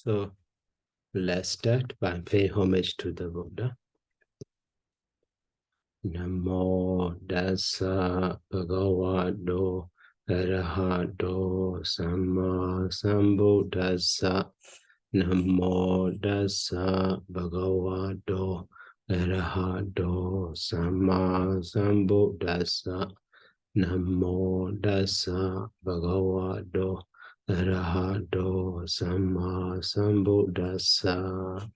So let's start by paying homage to the Buddha. Namo Dasa Bhagavato Arahato Samma Sambuddhassa. Namo Dasa Bhagavato Arahato Samma Sambuddhassa. Namo Dasa Bhagavato Arahato Samma Sambuddhassa.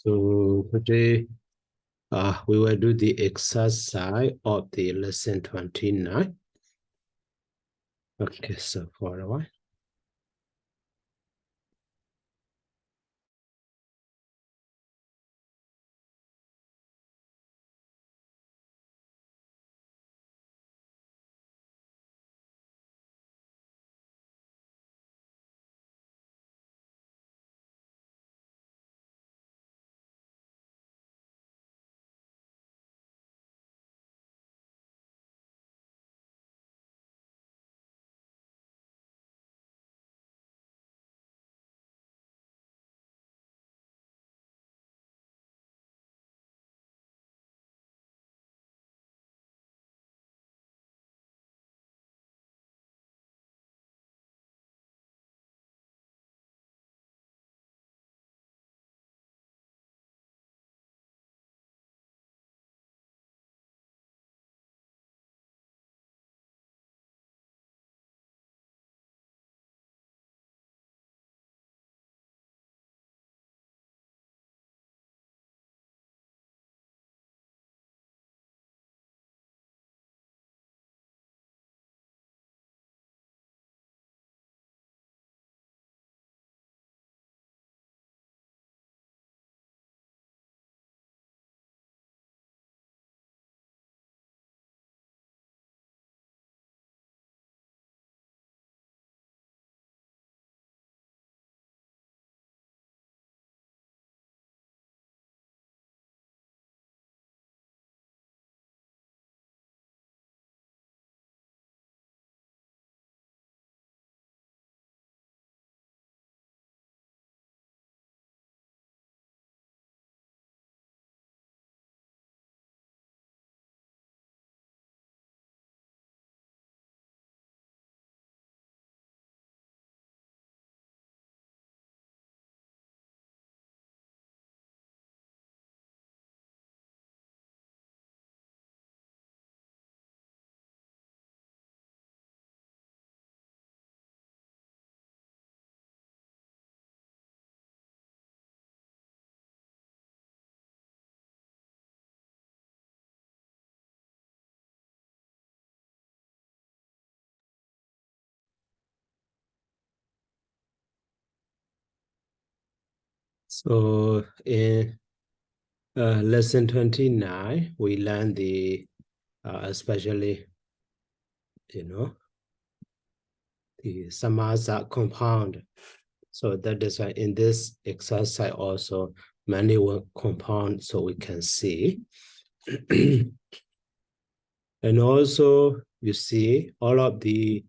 So today we will do the exercise of the lesson 29. Okay, so for a while. So in lesson 29, we learn the especially, the samasa compound. So that is why in this exercise also many will compound so we can see. And also you see all of these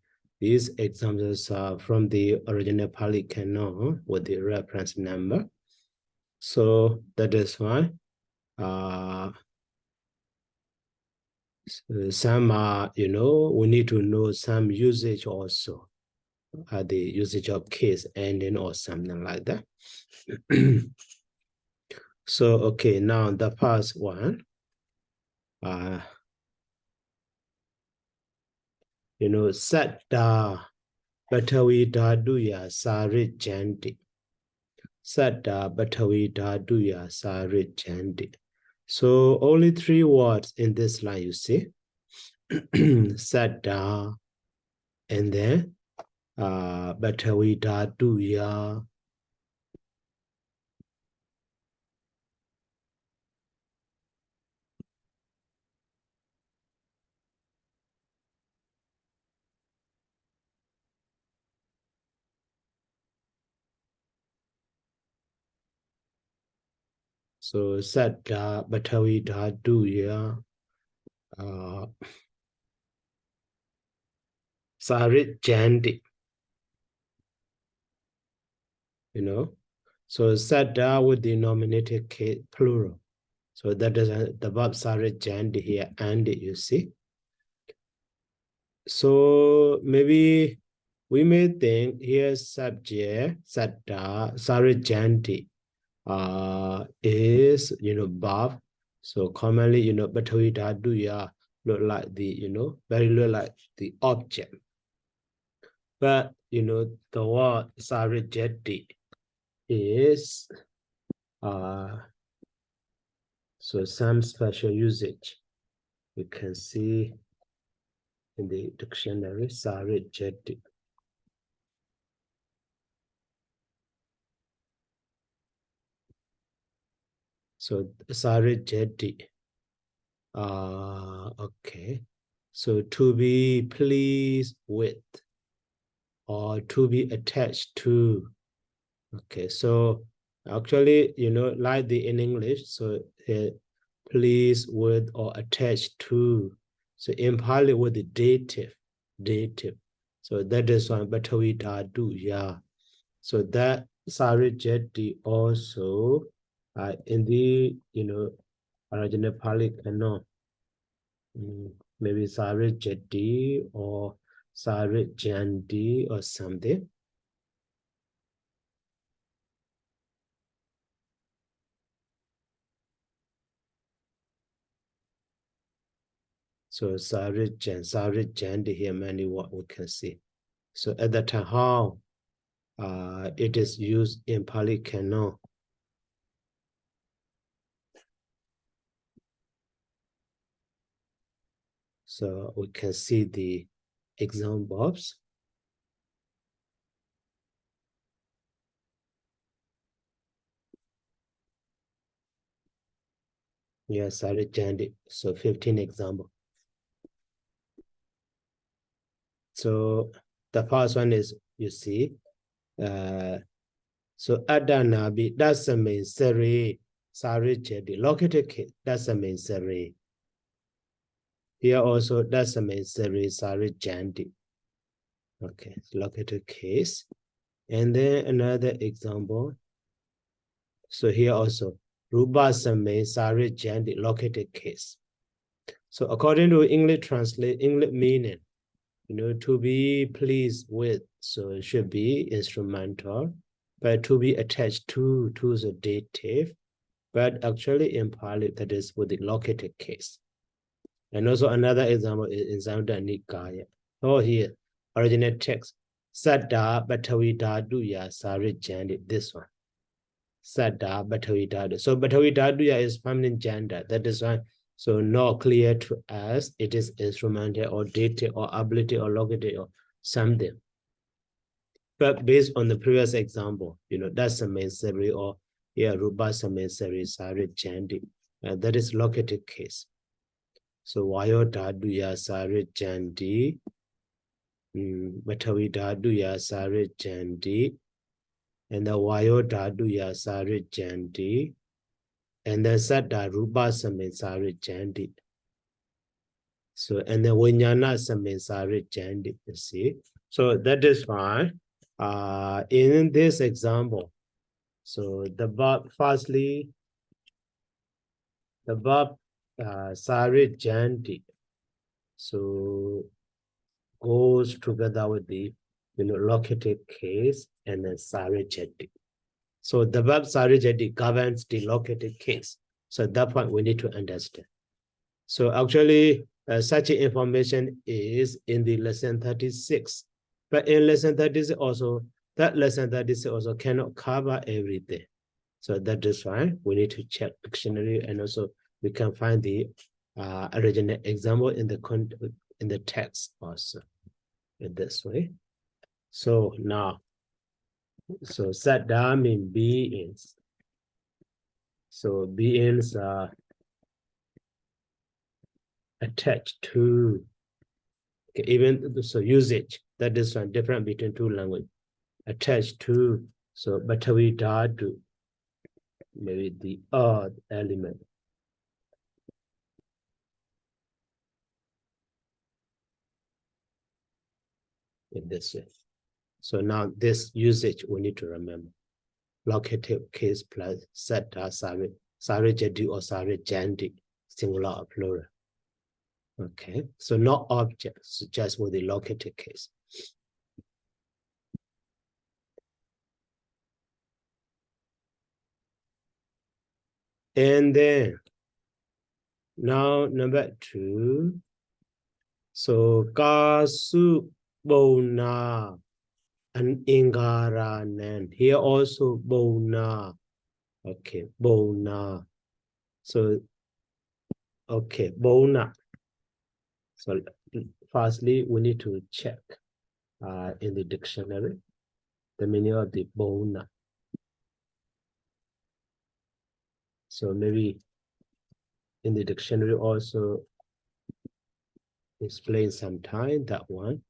examples are from the original Pali Canon with the reference number. So that is why some are, we need to know some usage also, the usage of case ending or something like that. So, okay, now the first one, Satta Batavi Daduya Sarit Janti. Satta Batavi Daduya Sarit Janti. So only 3 words in this line, you see. Satta, and then Batavi Daduya. So Satta Batavi Daduya Sarit Janti. So Satta with the nominative case plural. So that is the verb Sarit Janti here, and you see. So maybe we may think here subject Satta Sarit Janti is verb. So commonly Batavi Daduya look like the very look like the object. But the word Sarit Janti is so some special usage you can see in the dictionary. Sarit Janti. So Sarit Janti. Okay. So to be pleased with or to be attached to. Okay, so actually, like in English, so pleased with or attached to. So in Pali with the dative. So that is one, Batavi Dhatu, yeah. So that Sarit Janti also in the original Pali canon. Maybe Sarit Janti or Sarit Janti or something. So Sarit Janti here many what we can see. So at that time, how it is used in Pali canon. So we can see the examples. Yes, Sarit Janti. So 15 example. So the first one is, you see, so Adanabi, that's the main Sari, Sarit Janti. Located case, that's the main Sari. Here also, that's the main Sari, Sarit Janti. Okay, located case. And then another example. So here also, Rupa Same Sarit Janti, located case. So according to English meaning, to be pleased with, so it should be instrumental, but to be attached to is a dative, but actually in Pali, that is with the located case. And also another example is in Zamda Nikaya. Oh, here, original text, Saddha Batavi Dhaduya Sarit Janti, this one. Saddha Batavi Dhadu. So Batavi Dhaduya is feminine gender, that is why. So not clear to us, it is instrumental or dative or ability or located or something. But based on the previous example, that's the main series or Rupa main series, Sarit Janti. That is located case. So Vayo Dhaduya Sarit Janti, Batavi Dhaduya Sarit Janti, and the Vayo Dhaduya Sarit Janti, and then Saddha Rupa Samin Sarit Janti. So, and then Vinyana Samin Sarit Janti, you see. So that is fine. In this example, so the verb, firstly, the verb Sarit Janti, so goes together with the located case and then Sarit Janti. So the verb Sarit Janti governs the located case. So at that point we need to understand. So actually, such information is in the lesson 36. But in lesson 36 also, that lesson 36 also cannot cover everything. So that is why we need to check dictionary, and also we can find the original example in the text also in this way. So now, so Saddha means beings. So beings are attached to, okay, even so usage, that is one difference between two languages. Attached to, so Batavi Dhatu, maybe the earth element. In this way. So now this usage we need to remember. Locative case plus Saddha, Sari Jadi or Sari Jandi, singular or plural. Okay, so not objects, just with the locative case. And then now number 2. So Kasu Bona and Ingaranan. Here also Bona. Okay, Bona. So okay, Bona. So firstly, we need to check in the dictionary the meaning of the Bona. So maybe in the dictionary also explain sometime that one.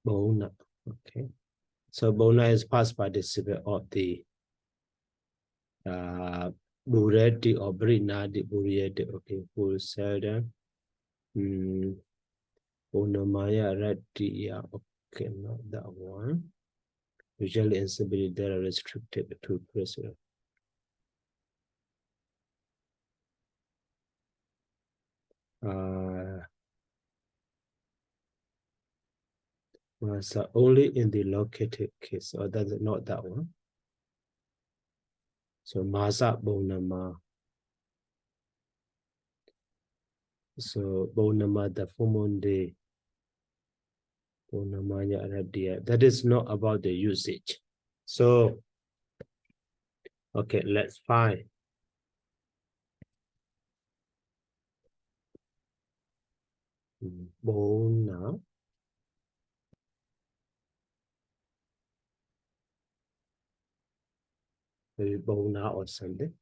Bona. Okay. So Bona is past participle of the Bureti or Brinadi Burieti. Okay, full seldom. Onamaya Radia. Okay, not that one. Usually instability that are restricted to person. So only in the located case, or does it not that one? So Masa Bonama. So Bonama the Fumonde Bonamaya Radia. That is not about the usage. So okay, let's find. Bona. Maybe Bona or something.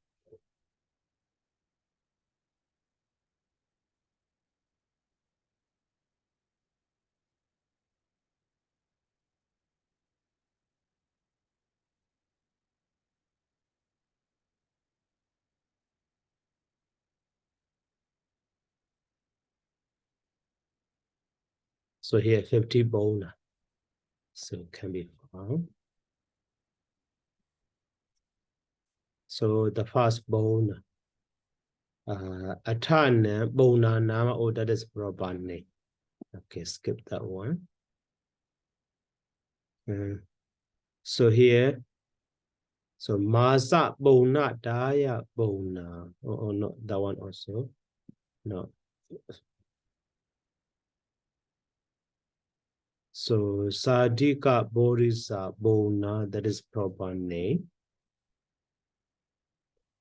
So here 50 Bona. So it can be found. So the first Bona. Atana Bona Nama, oh, that is proper name. Okay, skip that one. So here, so Masa Bona Daya Bona. Oh, no, that one also. No. So Sadika Borisa Bona, that is proper name.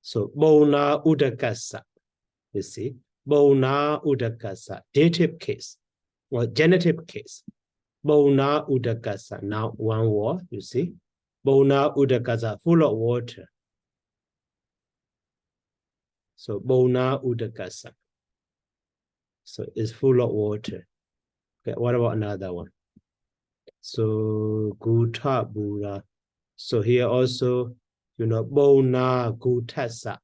So Bona Udakasa, you see, Bona Udakasa, dative case or genitive case. Bona Udakasa, now one word, you see. Bona Udakasa, full of water. So Bona Udakasa. So it's full of water. Okay, what about another one? So Guta Bura. So here also, you know, Bona Gutasa.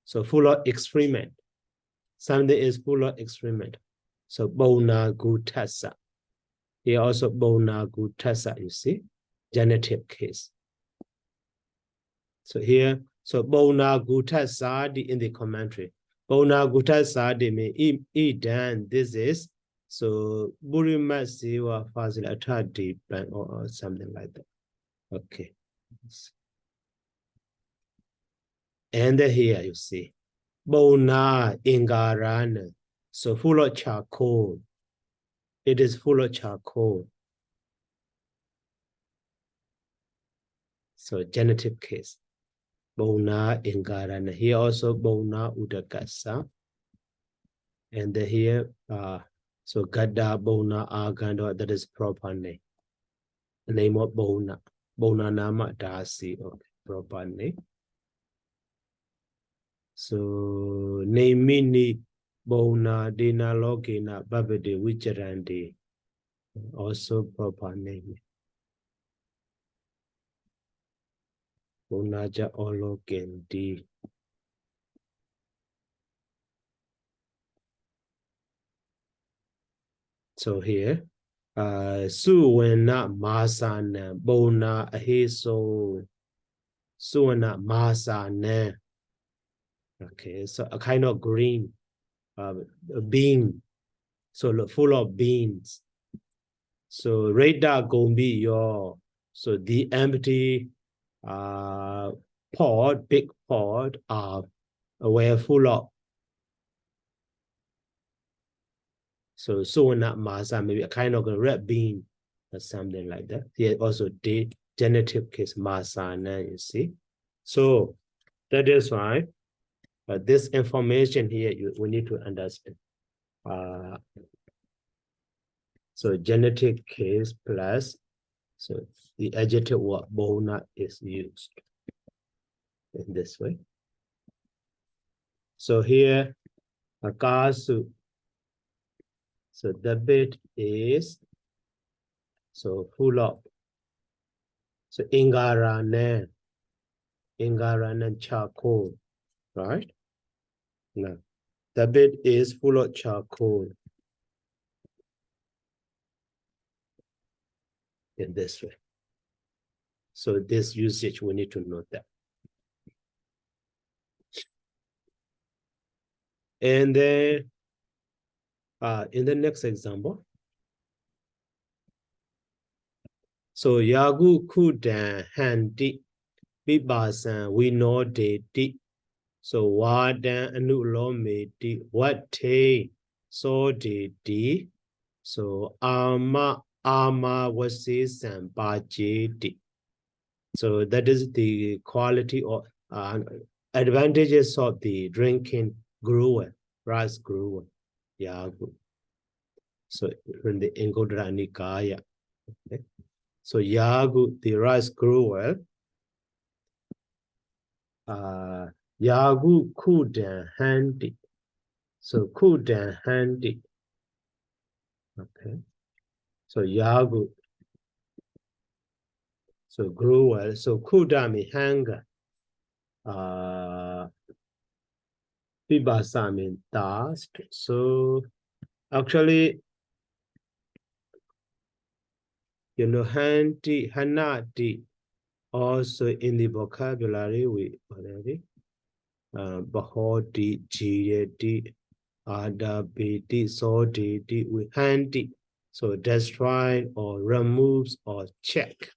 So full of experiment. Something is full of experiment. So Bona Gutasa. Here also Bona Gutasa, you see, genitive case. So here, so Bona Gutasadi in the commentary. Bona Gutasadi mean Idan, this is, so Burimasi or Fazil Atadi or something like that. Okay. And here you see, Bona Ingarana. So full of charcoal. It is full of charcoal. So genitive case. Bona ingarana. Here also bona udakasa. And then here, so gada bona aganda, that is proper name. The name of bona. Bona nama dasi. Okay, proper name. So name mini bona dina logina babede wicharandi. Also proper name. Bonaja ologendi. So here, suwena masana bona ahiso suwena masana. Okay, so a kind of green a bean, so full of beans. So radar gombi your so the empty pot, big pot were full of. So suwena masa, maybe a kind of a red bean or something like that. Here also the genitive case masana, you see. So that is why this information here we need to understand. So genetic case plus, so the adjective word bona is used in this way. So here, akasu. So the bit is so full of. So ingaranan charcoal, right? Now the bit is full of charcoal in this way. So this usage, we need to note that. And then in the next example, so yagu kudan handi bibasan we know de di. So wadan anulome di what te so de di. So ama wasi san di. So that is the quality or advantages of the drinking gruel, rice gruel. Yagu. So from the Ingodra Nikaya. Okay. So Yagu, the rice gruel, Yagu kudan handi. So kudan handi. Okay. So Yagu. So gruel. So kudami hanga. Pibasa mean task. So actually, you know, handi, hanati, also in the vocabulary we already bahoti, jiyeti, adabiti, soditi, we handy. So destroy or removes or check.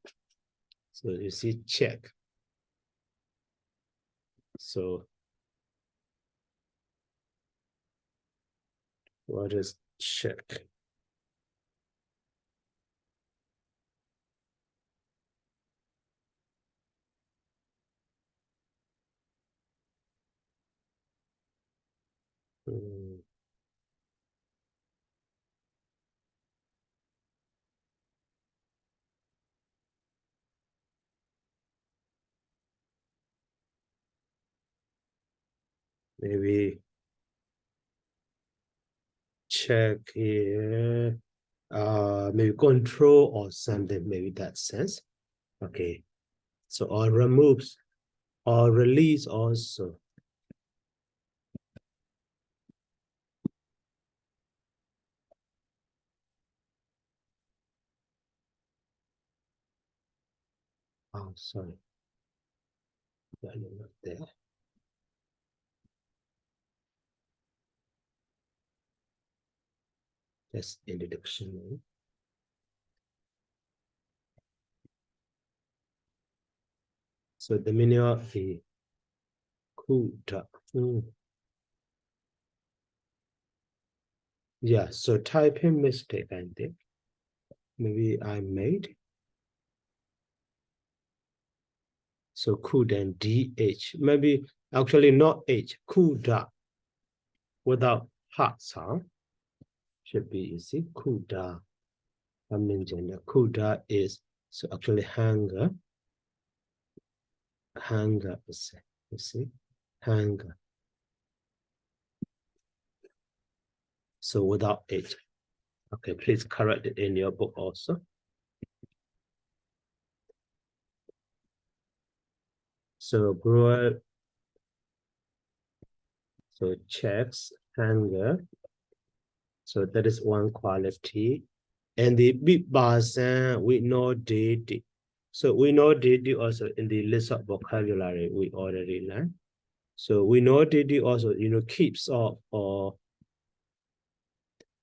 So you see check. So what is check? Maybe check here. Maybe control or something, maybe that sense. Okay. So or removes or release also. Oh, sorry. Not there. That's in the dictionary. So the meaning of the kuta. Yeah, so typing mistake, I think. Maybe I made. So could and DH. Maybe actually not H, kuda without hot sound. Should be easy. Kuda. I mentioned kuda is so actually hanger. Hanger, you see, hanger. So without H. Okay, please correct it in your book also. So brewer, so checks, hanger. So that is one quality. And the big basan, we know did. So we know did also in the list of vocabulary we already learned. So we know did also, keeps off, or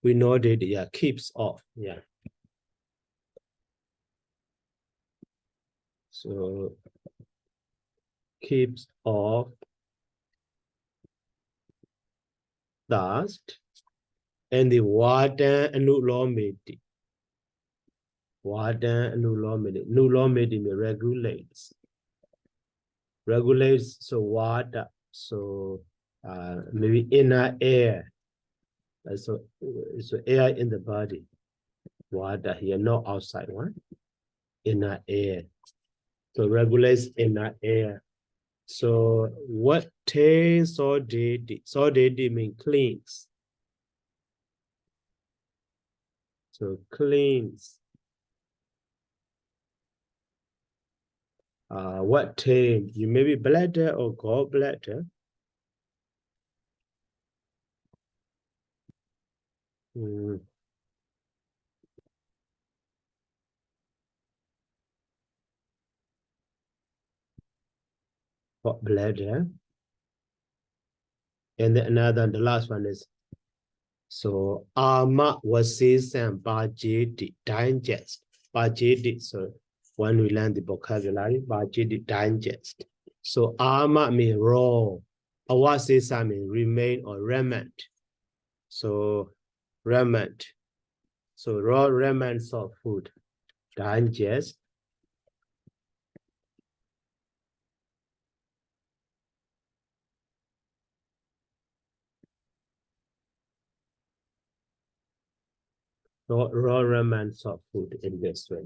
we know did, yeah, keeps off, yeah. So keeps off dust, and the water and nulomedi. Water and nulomedi. Nulomedi regulates. Regulates, so water, so maybe inner air. So air in the body. Water here, not outside one. Inner air. So regulates inner air. So what taste or did? So did mean cleans. So cleans. What taste? You maybe bladder or gallbladder. What bladder? And then the last one is so ama was and bajedi digest. Bajedi, so when we learn the vocabulary, bajedi digest. So ama mean raw. Awasisa mean remain or remnant. So remnant. So raw remnants of food. Digest. Raw remnants of food in this way.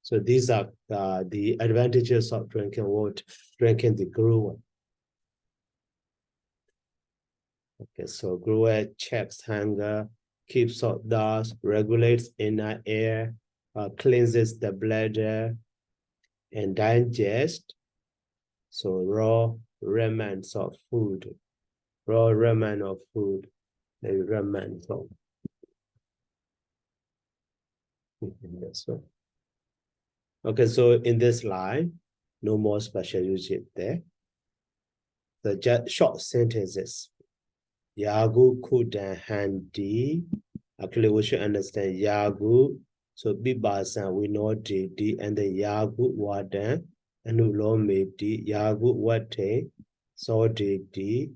So these are the advantages of drinking water, drinking the gruel. Okay, so gruel checks hunger, keeps out dust, regulates inner air, cleanses the bladder, and digest. So raw remnants of food, raw remnant of food, the remnants of. Okay, so in this line, no more special usage there. The just short sentences. Yagu kudan handi. Actually, we should understand Yagu. So Bibasan, we know Didi, and the Yagu Wadan, and Ulo Medi, Yagu Wate, so Didi.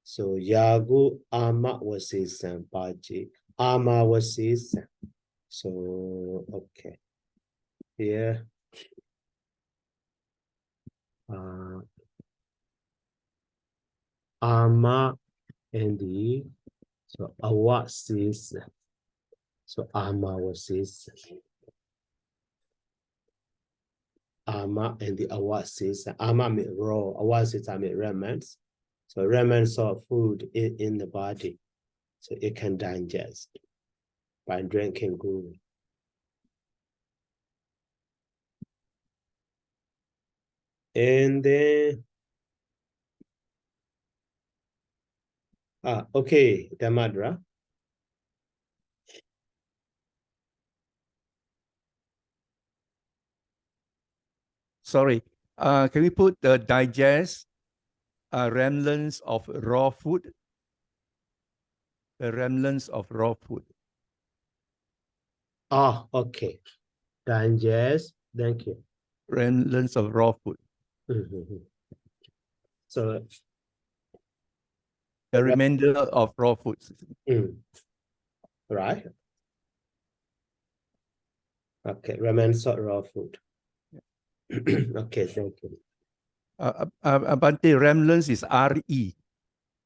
So Yagu Ama was his Baji. Ama was his. So, okay. Here. Ama and the, so Awa says. So Ama was his. Ama and the awasis. Ama mean raw, awasis I mean remnants. So remnants of food in the body. So it can digest by drinking gruel. And then, okay, Damadra. Sorry, can we put the digest remnants of raw food? The remnants of raw food. Okay. Digest, thank you. Remnants of raw food. So the remainder of raw foods. right? Okay, ramen salt raw food. Okay, thank you. Bante, remnants is RE.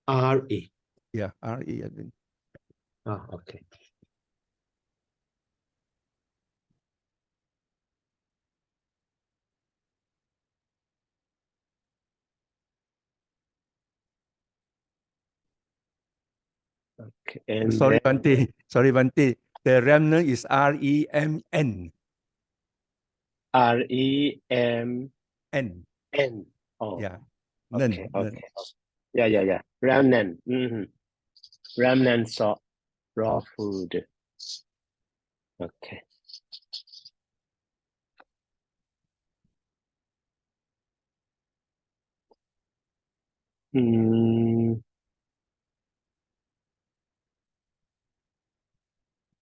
RE. Yeah, RE, I think. Ah, okay. Okay, and Sorry, then Bante. Sorry, Bante. The remnant is REMN. REMN. N. Oh, Yeah. okay, None. okay. Yeah. Remnant. Remnant salt raw food. Okay.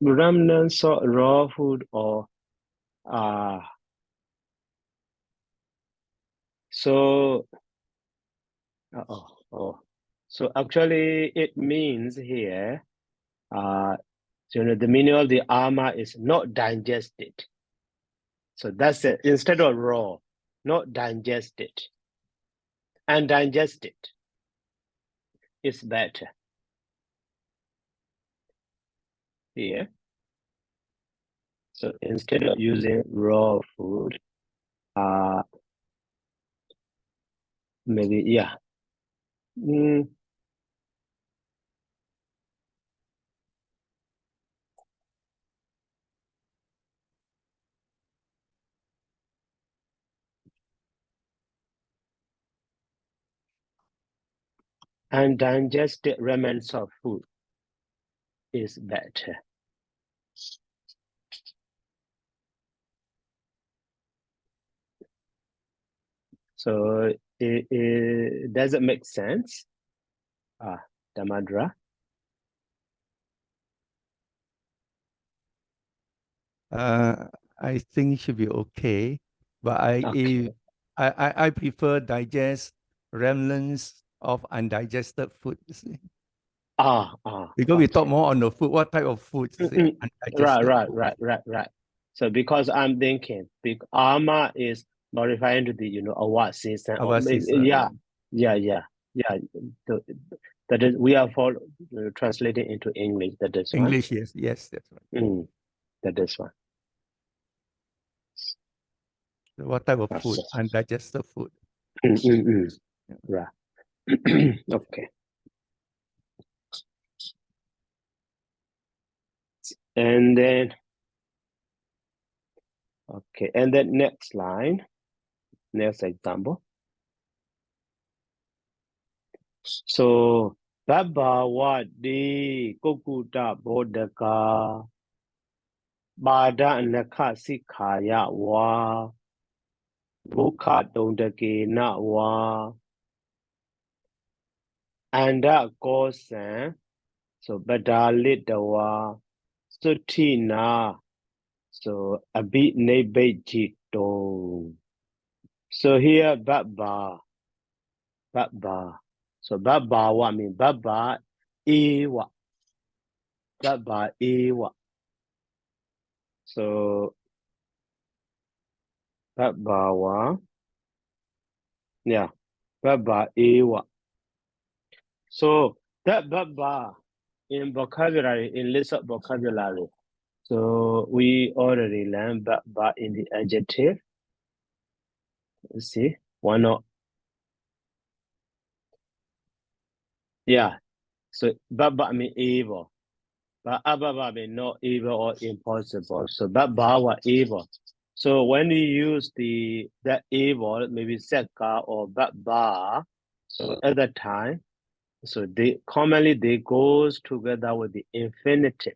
Remnant salt raw food or so so actually it means here so the meaning of the armor is not digested. So that's it. Instead of raw, not digested. Undigested is better. Here. So instead of using raw food, maybe, yeah. Undigested remnants of food is better. So it does it make sense? Damadra. I think it should be okay. But Okay. I prefer digest remnants of undigested food. You see. Because we talk Okay. more on the food, what type of food is it? Undigested food. Right. So because I'm thinking, armor is more referring to the award season, or maybe, yeah. The, that is, we are for translating into English. That is one. English, yes, that's right. That is one. So what type of That's food? it. Undigested food. Right. Okay. And then okay, and then next line, next example. So Baba Wadi Kokuta Bodaka Bada Naka Sikaya Wa Buka Dondake Na Wa Anda Kosan so Badalitawa Sutina so Abit Nebejito. So here Baba. So Baba what mean Baba Ewa. Baba Ewa. So Baba yeah. Baba Ewa. So that Baba in vocabulary, in list of vocabulary. So we already learned Baba in the adjective. Let's see. Why not? Yeah. So Baba mean evil. But Ababa mean not evil or impossible. So Baba was evil. So when you use that evil, maybe Seka or Baba, so at that time, so they commonly goes together with the infinitive.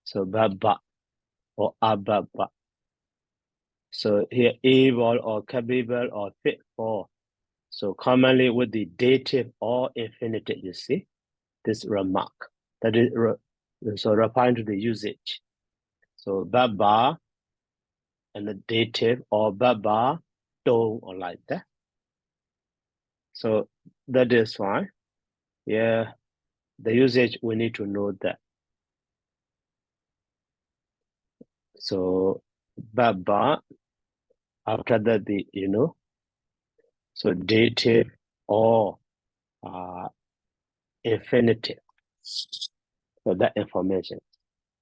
So Baba or Ababa. So here evil or capable or fit for. So commonly with the dative or infinitive, you see this remark. That is so referring to the usage. So Baba and the dative or Baba, don't or like that. So that is fine. Yeah, the usage, we need to know that. So, Baba, after that, so dative or infinitive. So that information.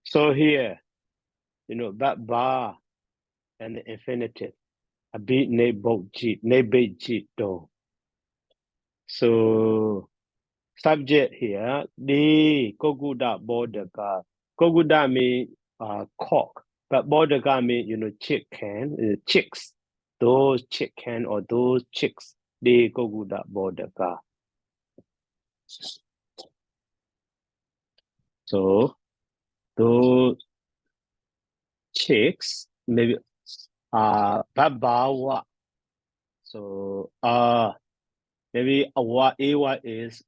So here, Baba and the infinitive. A bit nebojit do. So subject here, the koguda bodega. Koguda mean cock, but bodega mean chicken, chicks. Those chicken or those chicks, the koguda bodega. So those chicks maybe babawa. So maybe awa is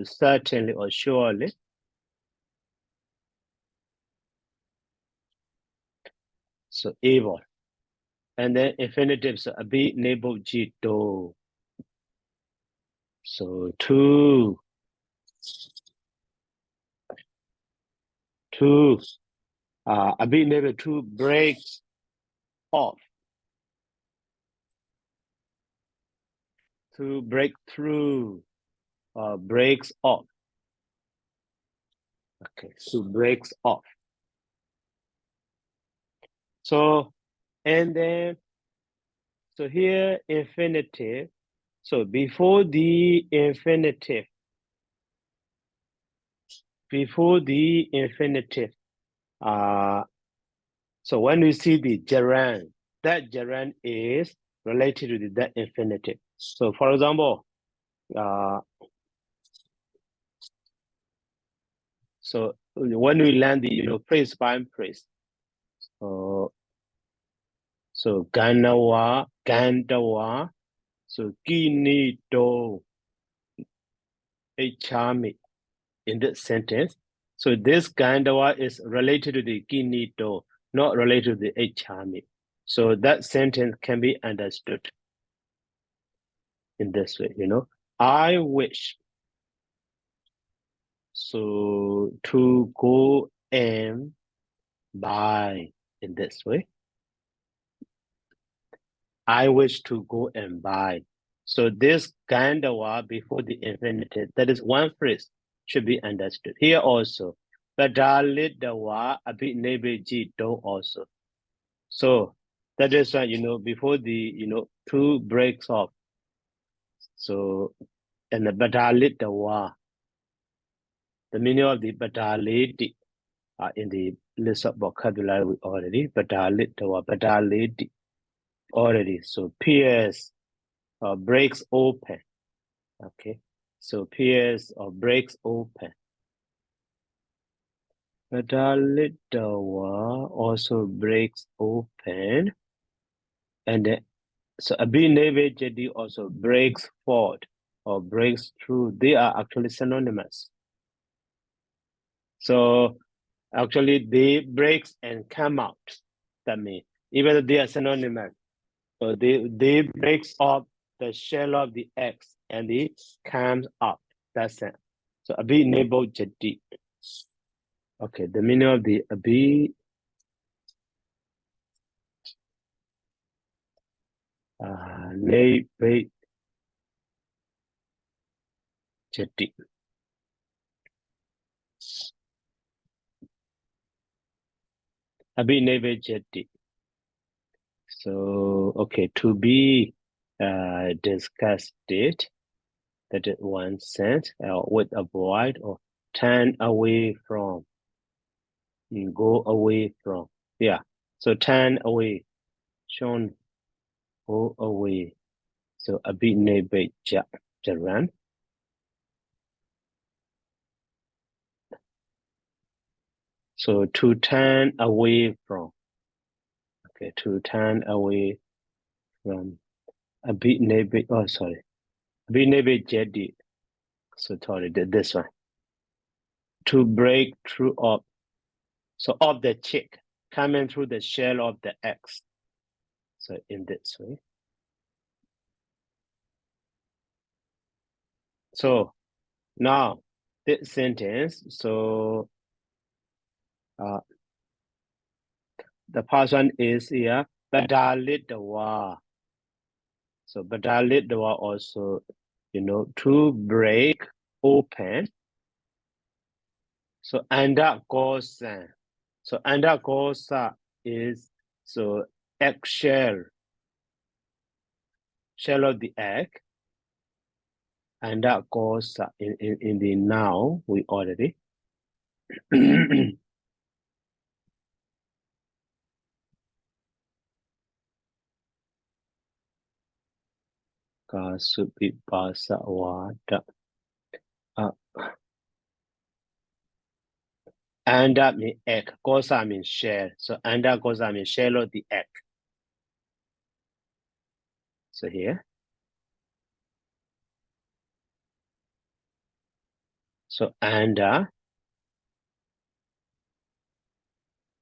certainly or surely. So evil. And then infinitives abi nebo jito. So two abi nebo two breaks off. To break through breaks off. Okay, so breaks off. So and then so here infinitive. So before the infinitive, so when we see the gerund, that gerund is related to that infinitive. So for example, so when we learn the phrase by phrase, so gandawa, so kini do echami in this sentence. So this gandawa is related to the kini do, not related to the echami. So that sentence can be understood in this way, I wish so to go and buy in this way. I wish to go and buy. So this gandawa before the infinitive, that is one phrase, should be understood. Here also, badalidawa abi nebeji do also. So that is why, before the, two breaks off. So, and the badalidawa, the meaning of the badalidi in the list of vocabulary already, badalidi already. So pierce breaks open. Okay, so pierce or breaks open. Badalidawa also breaks open, and then, so abineve jadi also breaks forward or breaks through. They are actually synonymous. So actually, they breaks and come out. That means even though they are synonymous, so they breaks off the shell of the eggs and it comes up. That's it. So abi nebo jadi. Okay, the meaning of the abi nebe jadi. Abi nebe jadi. So okay, to be discussed it. That is one sense. With avoid or turn away from. You go away from. Yeah. So turn away. Shown go away. So abi nebe jaran. So to turn away from. Okay, to turn away from. Abi nebe. Oh, sorry. Abi nebe jadi. So sorry, this one. To break through of. So of the chick coming through the shell of the eggs. So in this way. So Now, this sentence, so the person is here, Badalitwa. So Badalitwa also, to break open. So anda kosa. So anda kosa is so eggshell, shell of the egg. Anda kosa in the noun we already. Kasupi basa wada. Anda means egg. Kosa means shell. So anda kosa means shell of the egg. So here. So anda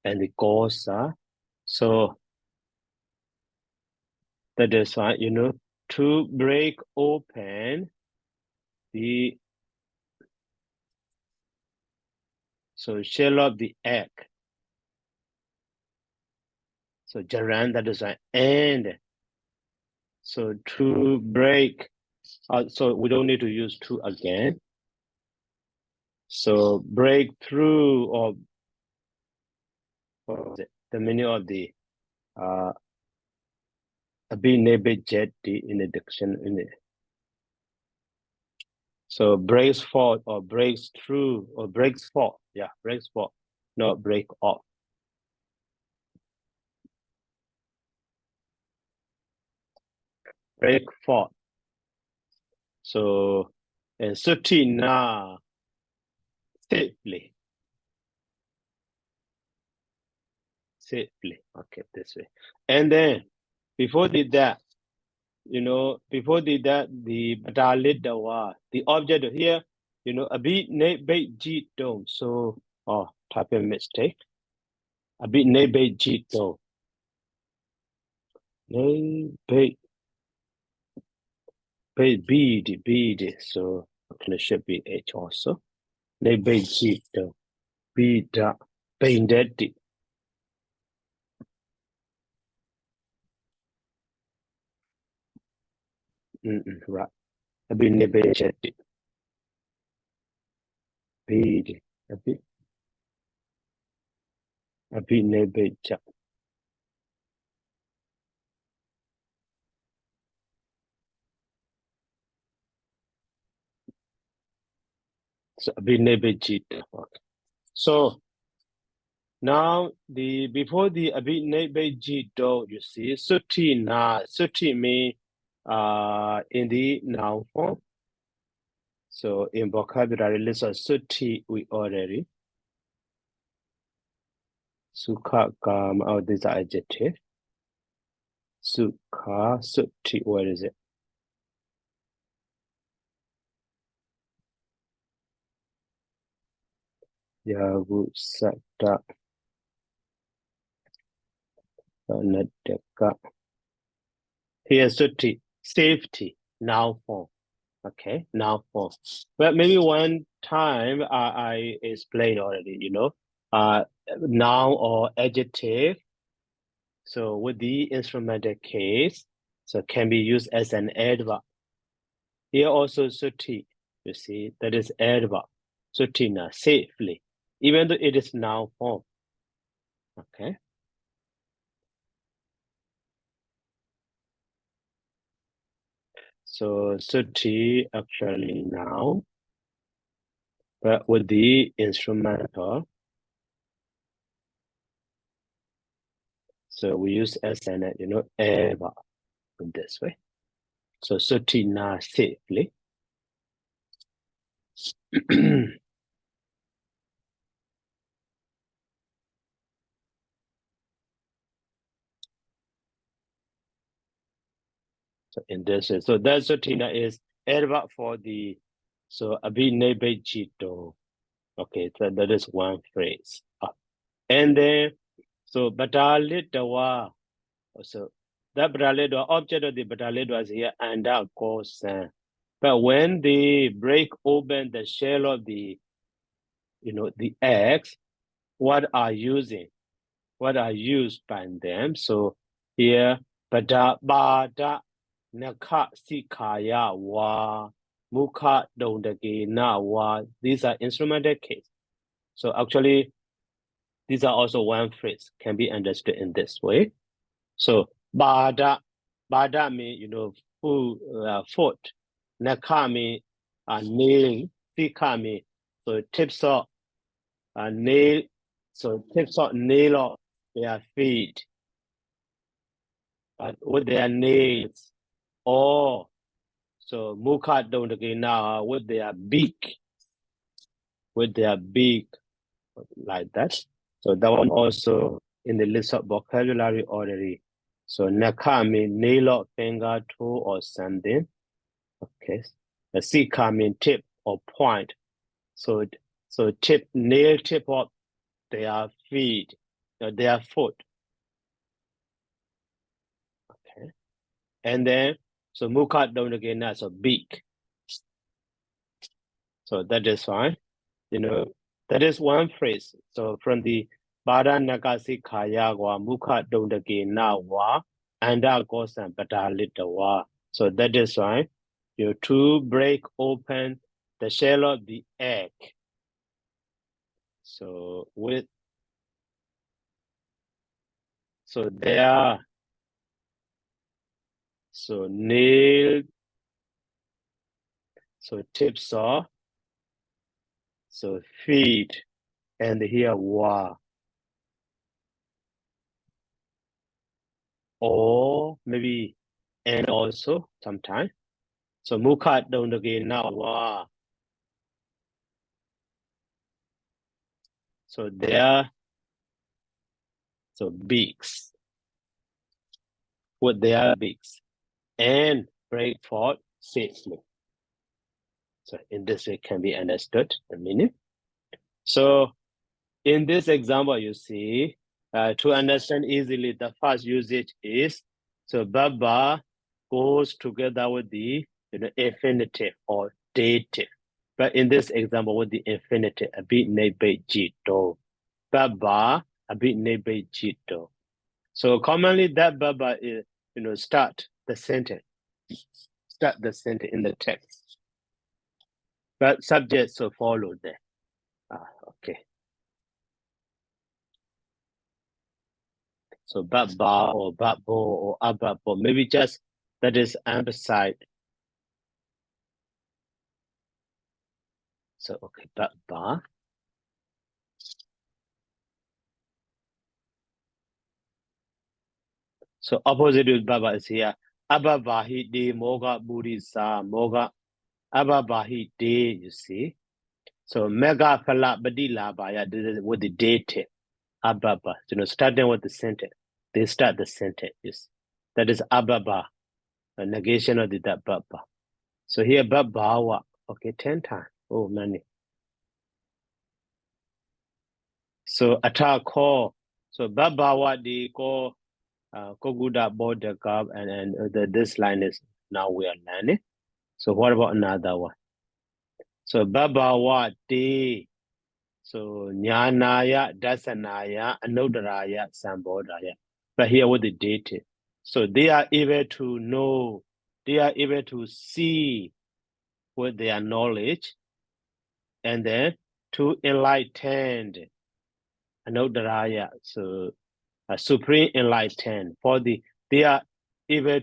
and the kosa. So that is why, to break open the shell of the egg. So Jaran, that is why, and so to break, so we don't need to use to again. So break through, or the meaning of the abinebejeti in the dictionary. So breaks forth or breaks through or breaks forth. Yeah, breaks forth, not break off. Break forth. So and sutina safely. Safely. Okay, this way. And then before did that, before did that, the batalit the object here, a bit ne bait jeet dome. So type a mistake. A bit ne bait jeet dome. Ne bait bead. So it should be H also. Ne bait jeet dome. Bead painted. Right. A bit ne bait jet. Bead. A bit ne bait jet. So a bit ne bait jeet. Okay. So now before the abinebejito, you see, suti mean in the noun form. So in vocabulary, listen, suti we already. Sukha kam, these are adjective. Sukha, suti, what is it? Yagu sata nataka. Here, suti, safety, noun form. Okay, noun form. But maybe one time I explained already, noun or adjective. So with the instrumental case, so can be used as an adverb. Here also suti, you see, that is adverb. Sutina, safely, even though it is noun form. Okay. So suti actually noun, but with the instrumental, so we use as an, adverb in this way. So sutina, safely. So in this way, so that sutina is adverb for the, so abinebejito. Okay, so that is one phrase. And then, so batalidwa. So that batalidwa, object of the batalidwa is here, and that goes But when they break open the shell of the, the eggs, what are used by them? So here, bada, bada, naka, sikaya, wa, mukha, dondage, na, wa. These are instrumental case. So actually, these are also one phrase, can be understood in this way. So bada mean foot. Naka mean nail. Sika mean so tips of nail. So tips of nail of their feet, but with their nails. Or so muka don't again now with their beak. With their beak, like that. So that one also in the list of vocabulary already. So naka mean nail or finger, toe or something. Okay. The sika mean tip or point. So tip, nail tip of their feet, their foot. Okay. And then so muka down again, that's a beak. So that is fine. That is one phrase. So from the Bada Nagasi Kaya wa Mukha Dondage na wa Anda Gosan Batalita wa. So that is why you to break open the shell of the egg. So there, so nail, so tips off, so feet, and here wa. Or maybe and also sometimes. So Mukha Dondage na wa. So there, so beaks, with their beaks, and break forth safely. So in this way can be understood the meaning. So in this example, you see, to understand easily, the first usage is, so Baba goes together with the infinitive or dative. But in this example, with the infinitive, a bit nebe jito. Baba, a bit nebe jito. So commonly that Baba is, start the sentence in the text. But subjects will follow there. Okay. So Baba or Babo or Ababo, maybe just that is ampersand. So okay, Baba. So opposite with Baba is here. Ababahi de moga burisa moga ababahi de, you see. So mega fala badila baya with the dative. Ababa, starting with the sentence. They start the sentence. Yes. That is Ababa, a negation of the that Baba. So here Babawa, okay, 10 times. Oh, many. So attack call. So Babawa they call Koguda border gab and this line is now we are learning. So what about another one? So Babawa de. So Nyanaya, Dasanaya, Anodaraya, Sambodaya. But here with the data. So they are able to know, they are able to see with their knowledge, and then to enlighten, Anodaraya, so a supreme enlightened. They are able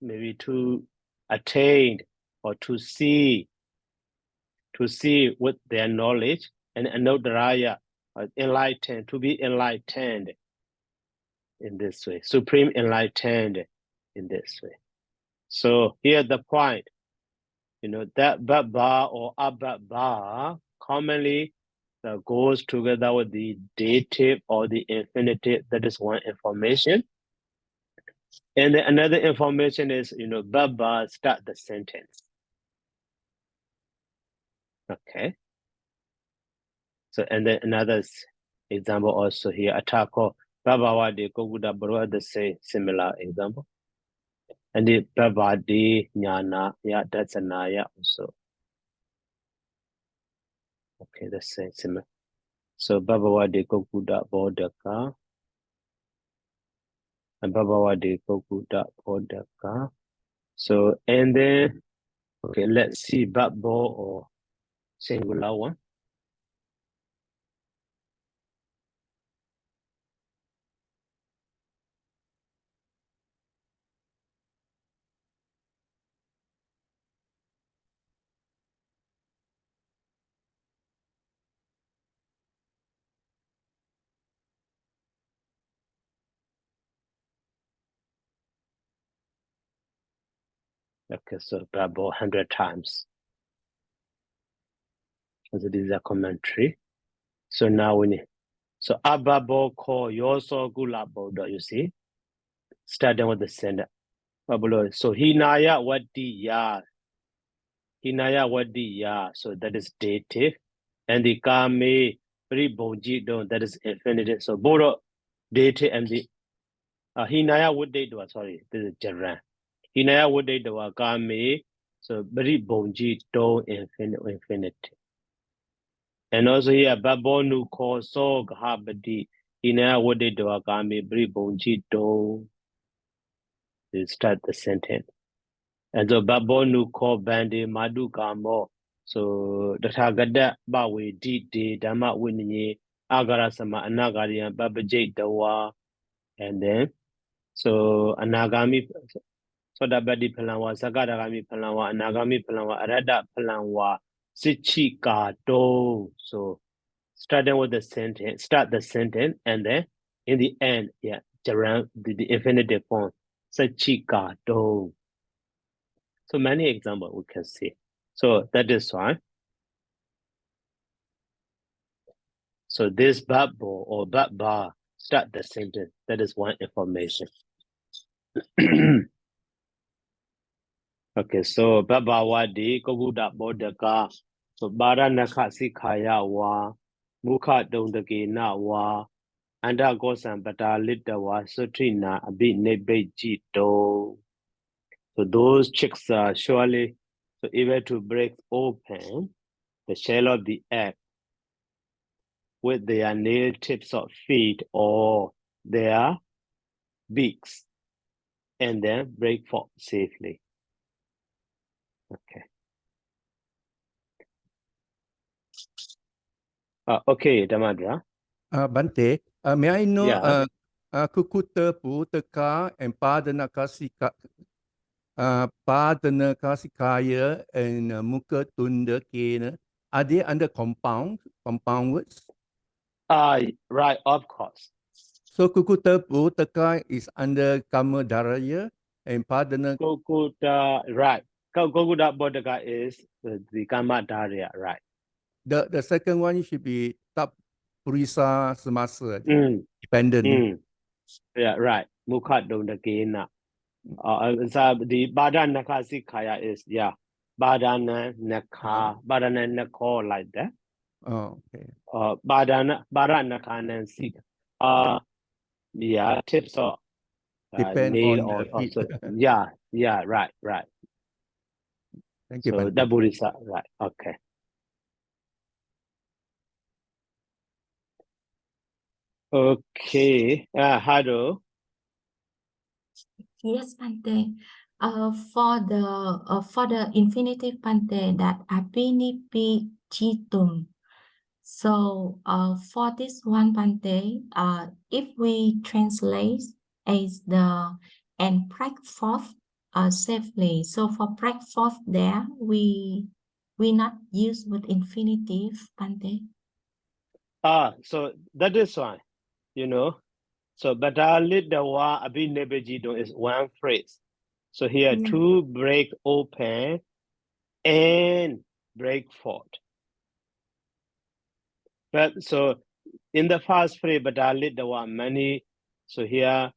maybe to attain or to see with their knowledge, and Anodaraya, enlightened, to be enlightened in this way, supreme enlightened in this way. So here the point, that Baba or Ababa commonly goes together with the dative or the infinitive. That is one information. And then another information is, Baba start the sentence. Okay. So, and then another example also here, Atako, Baba Wadi, Koguda Barua, the same similar example. And the Bhavadi Jnana, yeah, that's a Naya also. Okay, that's similar. So Bhavavadi Kokuda Bodhaka and Bhavavadi Kokuda Bodhaka. So, and then, okay, let's see Bhabbo or singular one. Okay, so Bhabbo 100 times. So this is a commentary. So now we need, so Ababo call Yoso Gula Bodo, you see, starting with the sender. So Hinaya Wadiya. Hinaya Wadiya. So that is dative. And the Kame Pribonji don, that is infinitive. So Bodo dative and the Hinaya Wadidwa, sorry, this is Jaran. Hinaya Wadidwa Kame. So Pribonji don infinitive. And also here, Babonu ko so habadi. Ina wode do agami bribonji do. You start the sentence. And so Babonu ko bandi madu gamo. So the Tagada bawe di dama winnie agara sama anagarian babajay dawa. And then so anagami so da badi palanwa sagadagami palanwa anagami palanwa arada palanwa sichi ka do. So starting with the sentence, start the sentence, and then in the end, yeah, the infinitive form. Sachika do. So many examples we can see. So that is why. So this babbo or babba start the sentence. That is one information. Okay, so babba wadi koguda bodaka. So bara nakha sikaya wa mukha dondake na wa. Anda gosan bata litawa sutrina abi nebeji do. So those chicks are surely so able to break open the shell of the egg with their nail tips of feet or their beaks and then break forth safely. Okay. Okay, Damadra. Bante, may I know Yeah. kukuta putaka and padana kasikaya and muka tunda kena, are they under compound words? Right, of course. So kukuta putaka is under kama daraya and padana. Kokuta, right. Kokuta Bodhaka is the Kama Darya, right. The second one should be tap purisa semasa, dependent. Yeah, right. Mukha Dondakena. The Badana Nakasikaya is, yeah, Badana Naka, Badana Nako like that. Oh, okay. Badana Nakanan Sik. Yeah, tips of Depend nail on or the feet. also, yeah, right. Thank you, So Bante. the Burisa, right, okay. Okay, Hado. Yes, Bante. For the infinitive Bante that apinipi jitum. So for this one Bante, if we translate as the and break forth safely. So for break forth there, we not use with infinitive Bante. So that is why, So Batalit Dawa Abi Nebejido is one phrase. So here to break open and break forth. But so in the first phrase, Batalit Dawa many. So here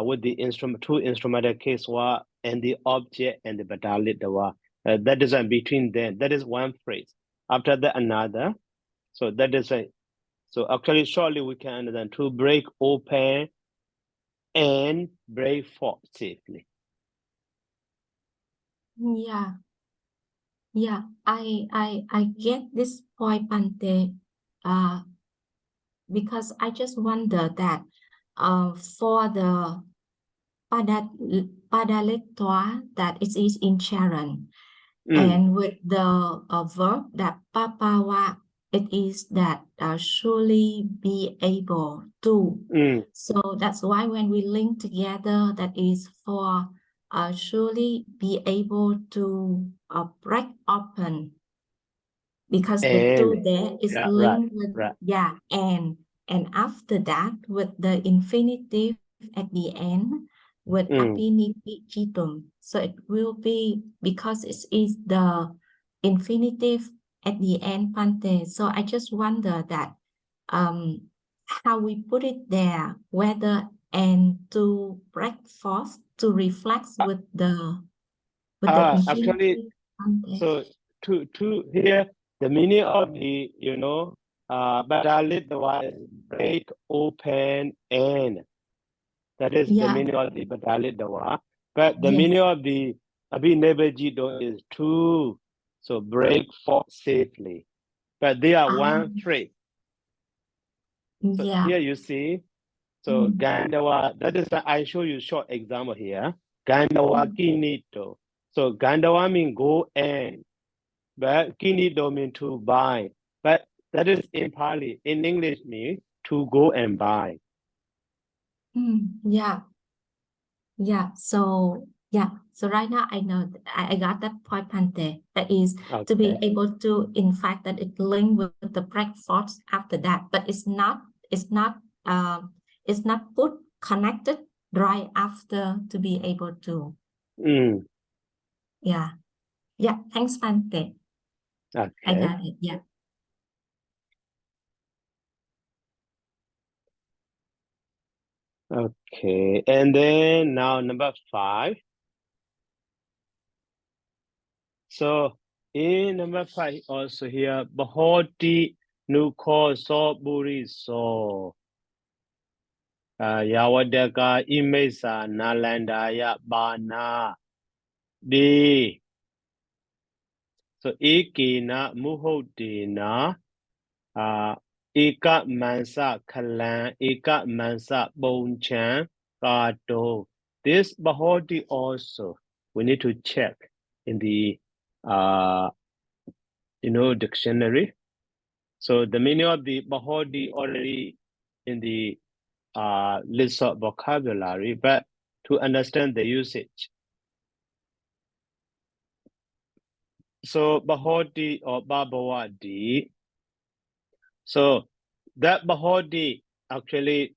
with the instrument, two instrumental case wa and the object and the Batalit Dawa. That is between them. That is one phrase. After that another. So that is a so actually shortly we can understand to break open and break forth safely. Yeah. Yeah, I get this point, Pante, because I just wonder that for the padaletwa that it is in Sharon, and with the verb that papawa, it is that surely be able to. So that's why when we link together, that is for surely be able to break open, because the two there is linked with and after that with the infinitive at the end with apinipichitum. So it will be because it is the infinitive at the end, Pante. So I just wonder that how we put it there, whether and to break forth to reflect with the actually, infinitive, Pante. so to here the meaning of the Badalit is break open and that is the meaning of the Badalit Dawa. But the meaning of the Abhinebajido is to break forth safely. But they are one phrase. So here you see, so Gandawa, that is why I show you short example here. Gandawa kinito. So Gandawa means go and, but kinito means to buy. But that is in Pali. In English means to go and buy. So right now I know I got that point, Pante. That is to be able to, in fact, that it linked with the break forth after that, but it's not put connected right after to be able to. Yeah. Thanks, Pante. I got it. Yeah. Okay, and then now number 5. So in number 5 also here, Bahoti Nuko So Buri So Yawadaka Imesa Nalandaya Bana D. So Ikina Muhodina Eka Mansa Kalan Eka Mansa Bonchan Kato. This Bahoti also we need to check in the dictionary. So the meaning of the Bahodi already in the list of vocabulary, but to understand the usage. So Bahodi or Babawadi. So that Bahodi actually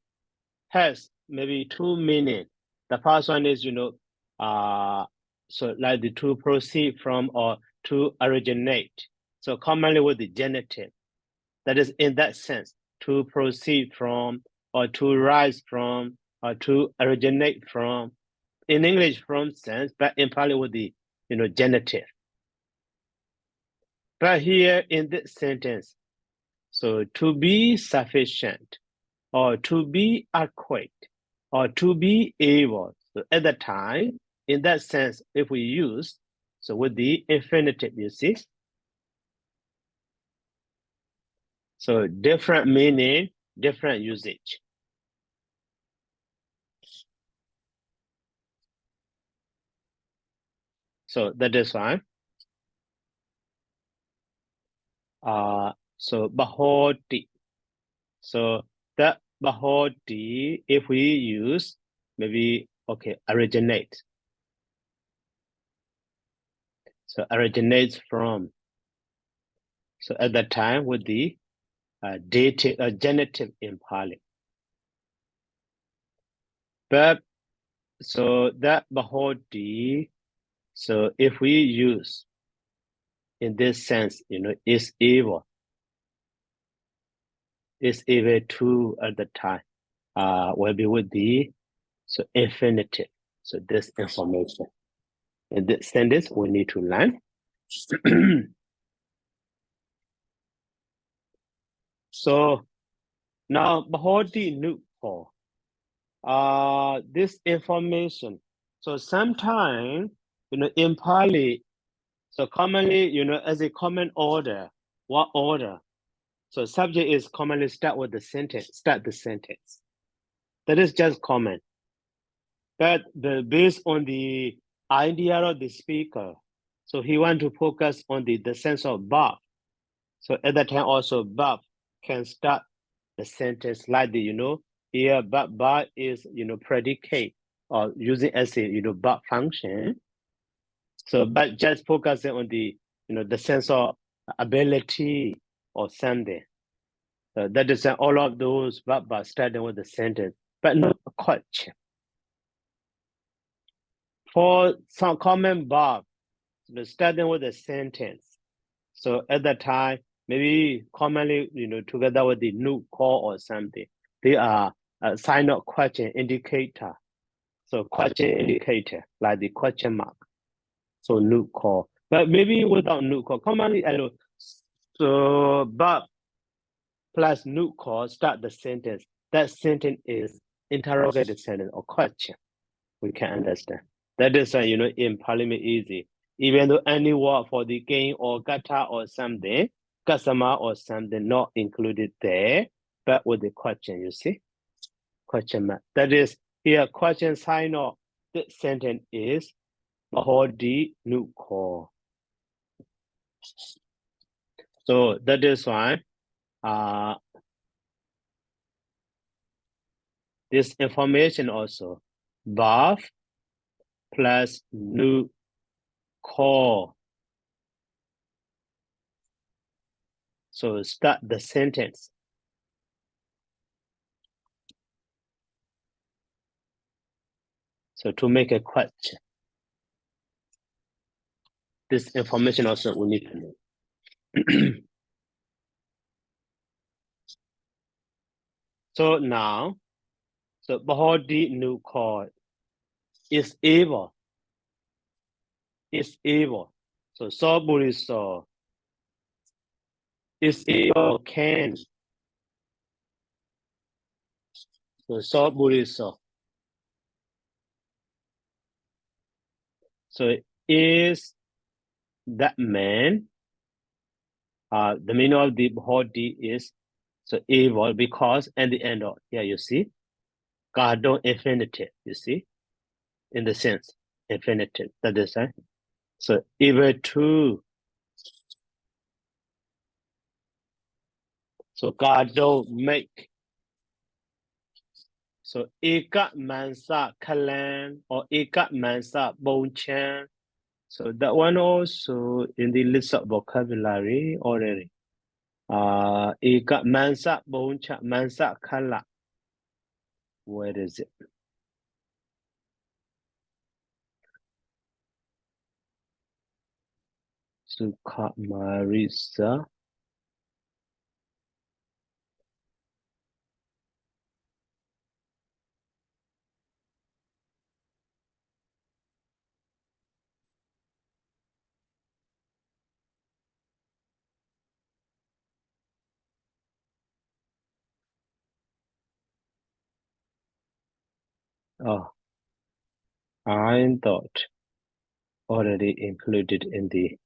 has maybe 2 meanings. The first one is, so like the to proceed from or to originate. So commonly with the genitive. That is in that sense, to proceed from or to rise from or to originate from. In English, from sense, but in Pali with the genitive. But here in this sentence, so to be sufficient or to be adequate or to be able. So at the time, in that sense, if we use, so with the infinitive, you see. So different meaning, different usage. So that is fine. So Bahoti. So that Bahoti, if we use, maybe, originate. So originates from. So at that time with the dative, genitive in Pali. But so that Bahoti, so if we use in this sense, is able. Is able to at the time will be with the infinitive. So this information. In this sentence, we need to learn. So now Bahoti Nupo. This information. So sometimes in Pali, so commonly, as a common order, what order? So subject is commonly start the sentence. That is just common. But based on the idea of the speaker, so he want to focus on the sense of verb. So at that time also verb can start the sentence like the, here verb is, predicate or using as a, verb function. So, but just focusing on the, the sense of ability or something. That is all of those verb starting with the sentence, but not a question. For some common verb, starting with a sentence. So at that time, maybe commonly, together with the new call or something, they are a sign of question indicator. So question indicator, like the question mark. So new call, but maybe without new call, commonly, so verb plus new call start the sentence. That sentence is interrogative sentence or question. We can understand. That is, in Parliament easy. Even though any word for the game or gata or something, customer or something not included there, but with the question, you see? Question mark. That is, here, question sign of the sentence is Mahodi Nuko. So that is why this information also, verb plus new call. So start the sentence. So to make a question, this information also we need to know. So now, so Bahodi new call is able. So Soburi so is able can. So Soburi so. So is that man? The meaning of the Bahodi is so able because at the end of here you see, God don't infinitive, you see, in the sense infinitive. That is right. So able to. So God don't make. So eka mansa kalan or eka mansa bonchan. So that one also in the list of vocabulary already. Eka mansa boncha mansa kala. Where is it? Sukha Marisa. Oh, I thought already included in the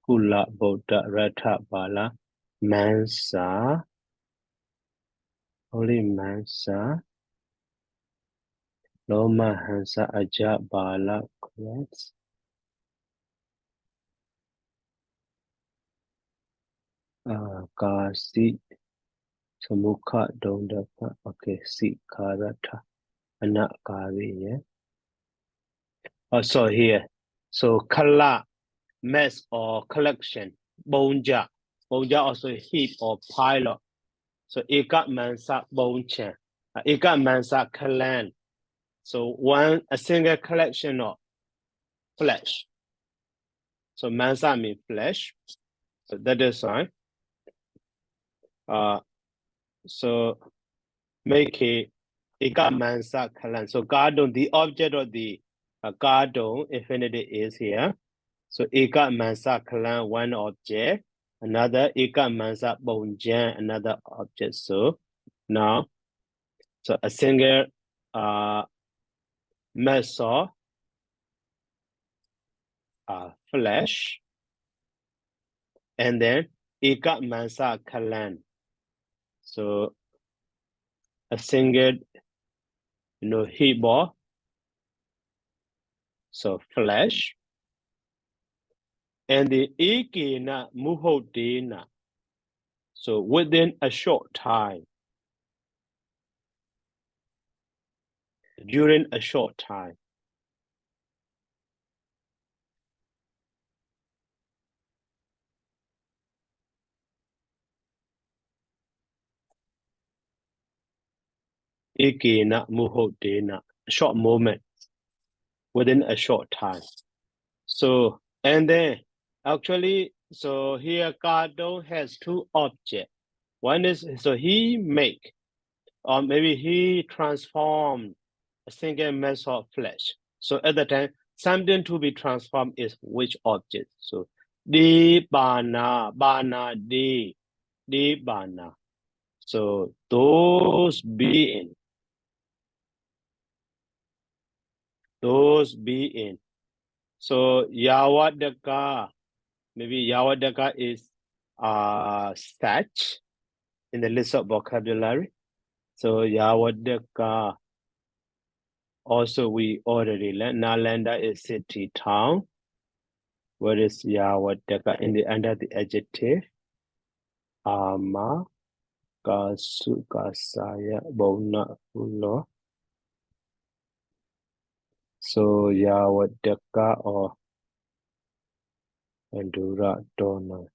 Kula Bodha Rata Bala Mansa. Holy Mansa. Loma Hansa Aja Bala Quotes. Kasi Samukha Dondapa. Okay, Si Karata. Anak Kari, yeah. Also here. So Kala, mess or collection. Bonja. Bonja also heap or pile. So Eka Mansa Boncha. Eka Mansa Kalan. So a single collection of flesh. So Mansa means flesh. So that is right. So make it Eka Mansa Kalan. So Gardon, the object of the Gardon infinity is here. So Eka Mansa Kalan, one object. Another Eka Mansa Bonjan, another object. So now, so a single method flesh, and then eka mansa kalan. So a single, hibo, so flesh, and the ikina muhodina. So within a short time, during a short time. Ikina muhodina, short moment, within a short time. So, and then actually, so here Cardone has two objects. One is, so he make, or maybe he transformed a single mass of flesh. So at the time, something to be transformed is which object? So di bana, di bana. So those being. So Yawadaka, maybe Yawadaka is such in the list of vocabulary. So Yawadaka, also we already learned. Nalanda is city, town. What is Yawadaka under the adjective? Ama, Kasu, Kasaya, Bona, Ulo. So Yawadaka or Andura Dona.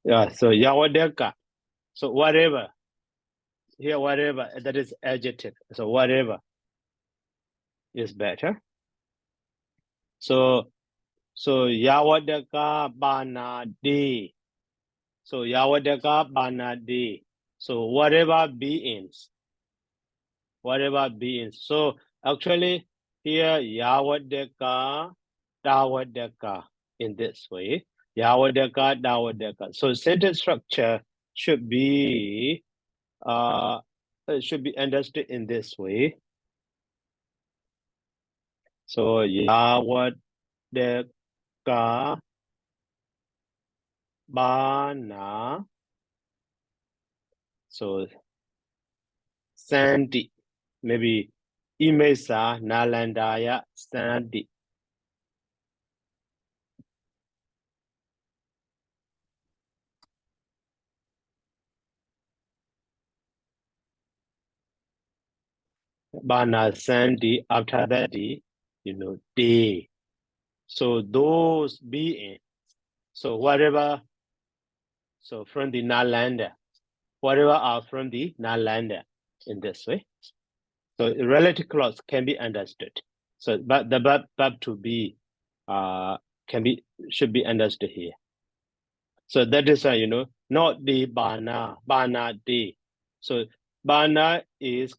Yeah, so Yawadaka. So whatever. Here, whatever, that is adjective. So whatever is better. So Yawadaka Banadi. So Yawadaka Banadi. So whatever beings. So actually here Yawadaka Dawadaka in this way. Yawadaka Dawadaka. So sentence structure should be understood in this way. So Yawadaka Bana. So Sandy, maybe Imesa Nalandaya Sandy. Bana Sandy, after that day. So those beings, so whatever, so from the Nalanda, whatever are from the Nalanda in this way. So relative clause can be understood. So but the verb to be should be understood here. So that is not the bana de. So bana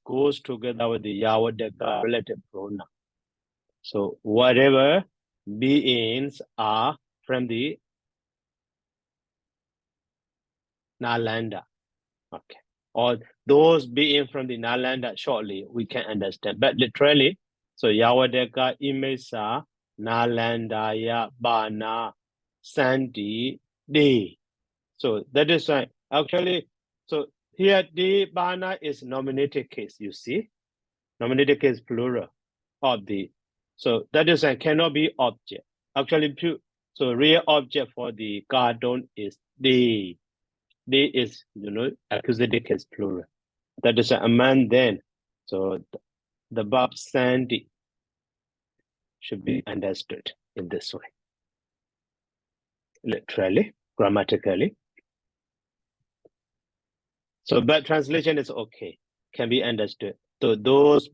goes together with the yawadeka relative pronoun. So whatever beings are from the Nalanda. Okay. Or those beings from the Nalanda shortly we can understand. But literally, so yawadeka imesa Nalandaya bana Sandy de. So that is why actually, so here the bana is nominated case, you see. Nominated case plural of the. So that is why cannot be object. Actually, so real object for the Cardone is the. The is, accusative case plural. That is a man then. So the verb Sandy should be understood in this way. Literally, grammatically. So but translation is okay, can be understood. So those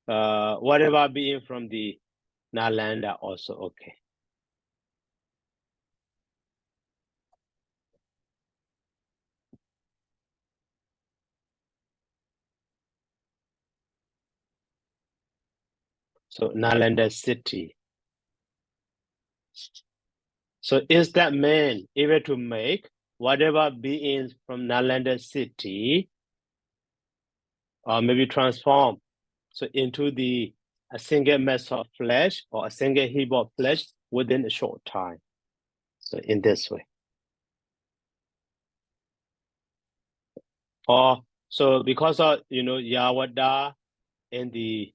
whatever being from the Nalanda also okay. So Nalanda city. So is that man able to make whatever beings from Nalanda city or maybe transform So into a single mass of flesh or a single heap of flesh within a short time. So in this way. Or so because of Yawada and the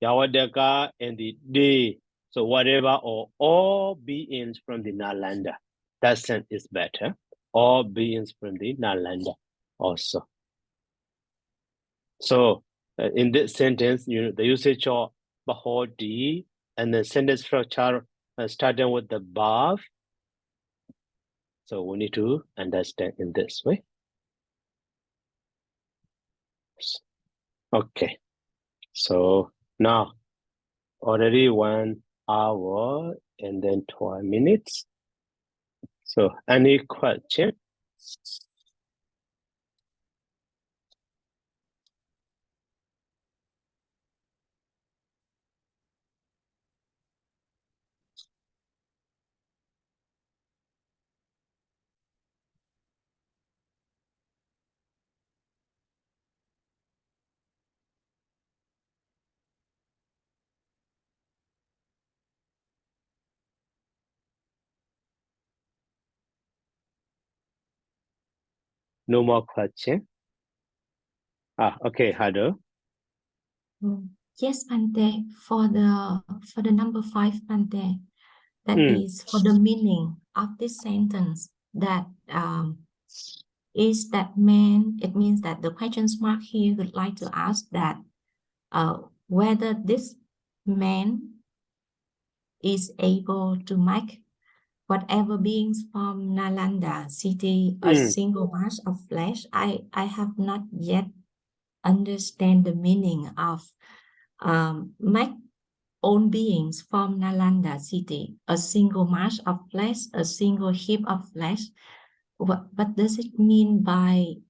Yawadaka and the day, so whatever or all beings from the Nalanda, that sense is better. All beings from the Nalanda also. So in this sentence, the usage of Bahodi and the sentence structure starting with the above. So we need to understand in this way. Okay. So now already 1 hour and then 12 minutes. So any question? No more question? Okay, Hado. Yes, Bante, for the number 5, Bante, that is for the meaning of this sentence, that is that man, it means that the question mark here would like to ask that whether this man is able to make whatever beings from Nalanda city a single mass of flesh. I have not yet understand the meaning of make all beings from Nalanda city a single mass of flesh, a single heap of flesh. What does it mean by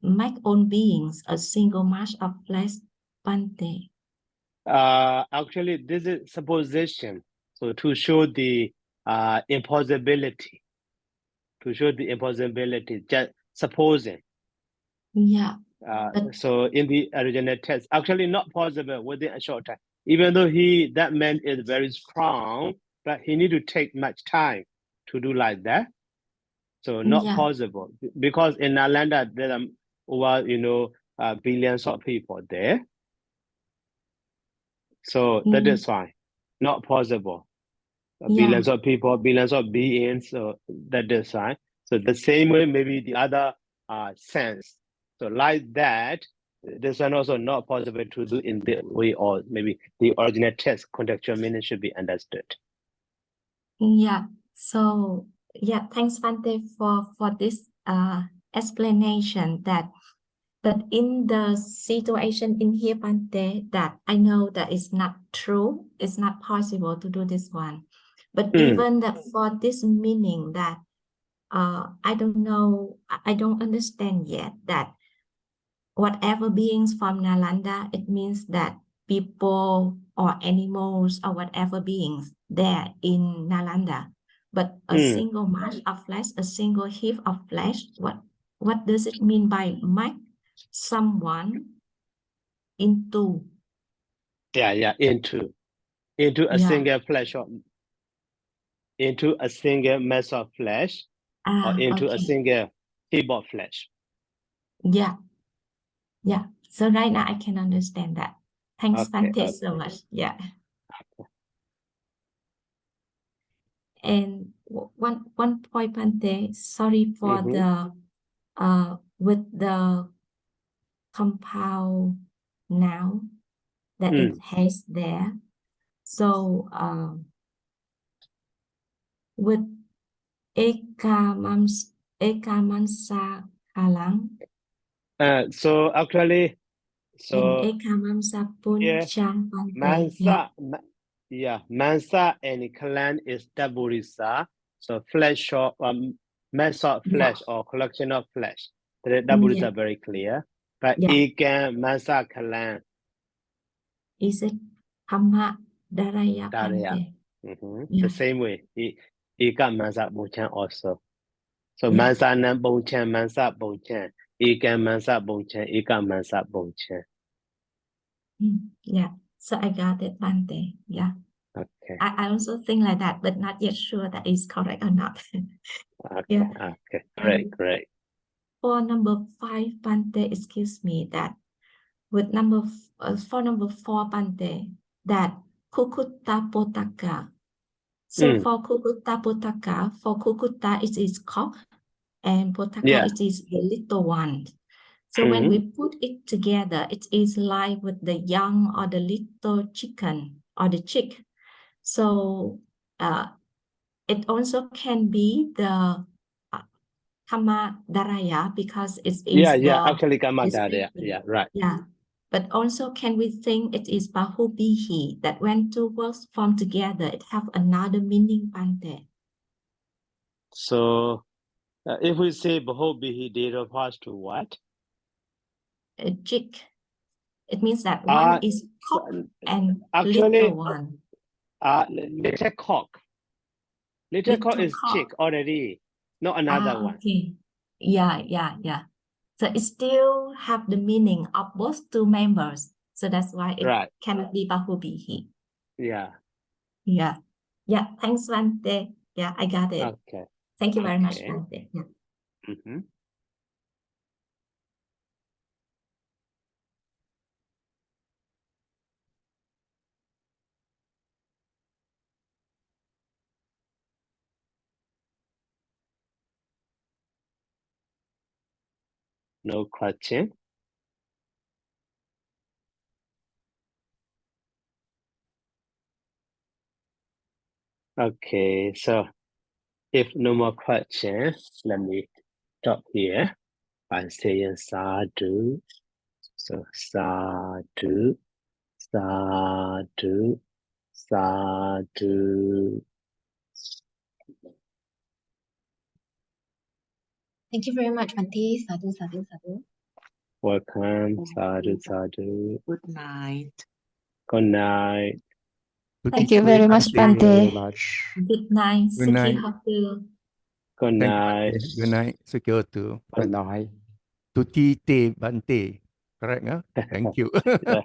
make all beings a single mass of flesh, Bante? Actually, this is supposition. So to show the impossibility, just supposing. Yeah. So in the original text, actually not possible within a short time. Even though that man is very strong, but he need to take much time to do like that. So not possible because in Nalanda there are over billions of people there. So that is fine. Not possible. Billions of people, billions of beings. So that is fine. So the same way, maybe the other sense. So like that, this one also not possible to do in the way, or maybe the original text contextual meaning should be understood. Yeah. So yeah, thanks, Bante, for this explanation that in the situation in here, Bante, that I know that it's not true, it's not possible to do this one. But even that for this meaning that I don't know, I don't understand yet that whatever beings from Nalanda, it means that people or animals or whatever beings there in Nalanda. But a single mass of flesh, a single heap of flesh, what does it mean by make someone into? Into a single flesh, or into a single mass of flesh, or into a single heap of flesh. Yeah. So right now I can understand that. Thanks, Bante, so much. Yeah. And one point, Bante, sorry for the with the compound now that it has there. So with ekamansa kalang. So actually, so ekamansa punchang, Bante. Mansa and clan is Daburisa. So flesh or mass of flesh or collection of flesh. The Daburisa very clear. But Ikan Mansa clan is it Hamma Daraya Bante? The same way. Ikan Mansa Bochan also. So Mansa Nan Bochan, Mansa Bochan, Ikan Mansa Bochan, Ikan Mansa Bochan. Yeah. So I got it, Bante. Yeah. Okay. I also think like that, but not yet sure that is correct or not. Okay. Yeah. Okay. Great. And Great. for number 5, Bante, excuse me, that with for number 4, Bante, that Kukutta potaka. So for Kukutta potaka, for Kukutta it is cock, and potaka Yeah. it is the little one. So when we put it together, it is like with the young or the little chicken or the chick. So it also can be the Kama Daraya because it is Yeah. the Yeah. Actually, Kamadada. description. Yeah. Right. Yeah. But also can we think it is Bahubihi that when two words form together, it have another meaning, Bante? So if we say Bahobihi, they refers to what? A chick. It means that one is cock and actually, little one. Little cock. Little cock is chick already, not another one. Okay. Yeah. So it still have the meaning of both two members. So that's why it Right. cannot be Bahubihi. Yeah. Yeah. Thanks, Bante. Yeah, I got it. Okay. Thank you very much, Okay. Bante. Yeah. No question. Okay, so if no more questions, let me stop here by saying sadhu. So sadhu, sadhu, sadhu. Thank you very much, Bante. Sadhu, sadhu, sadhu. Welcome, sadhu, sadhu. Good night. Good night. Thank you very much, Thank you Bante. Good night. Good night. Sukhihatu. Good Thank you, night. Bante. Good night. Sukyotu. Good night. Tuti te Bante. Correct, huh? Thank you. Yeah.